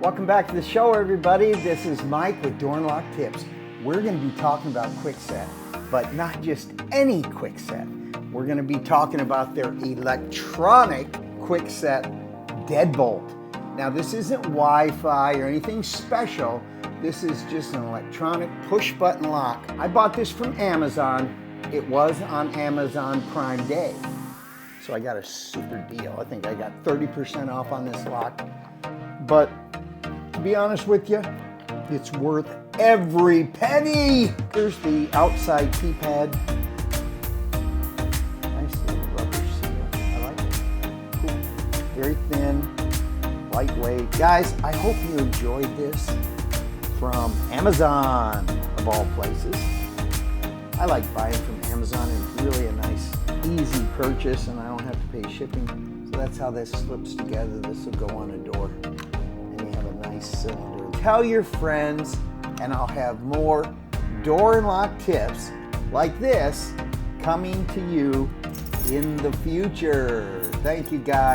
Welcome back to the show, everybody. This is Mike with Door and Lock Tips. We're going to be talking about Kwikset, but not just any Kwikset. We're going to be talking about their electronic Kwikset Deadbolt. Now, this isn't Wi-Fi or anything special. This is just an electronic push-button lock. I bought this from Amazon. It was on Amazon Prime Day, so I got a super deal. I think I got 30% off on this lock. But to be honest with you, it's worth every penny. Here's the outside keypad. Nice little rubber seal. I like it. Cool. Very thin, lightweight. Guys, I hope you enjoyed this from Amazon, of all places. I like buying from Amazon. It's really a nice, easy purchase, and I don't have to pay shipping. So that's how this slips together. This will go on a door. Cylinder. Tell your friends, and I'll have more door and lock tips like this coming to you in the future. Thank you, guys.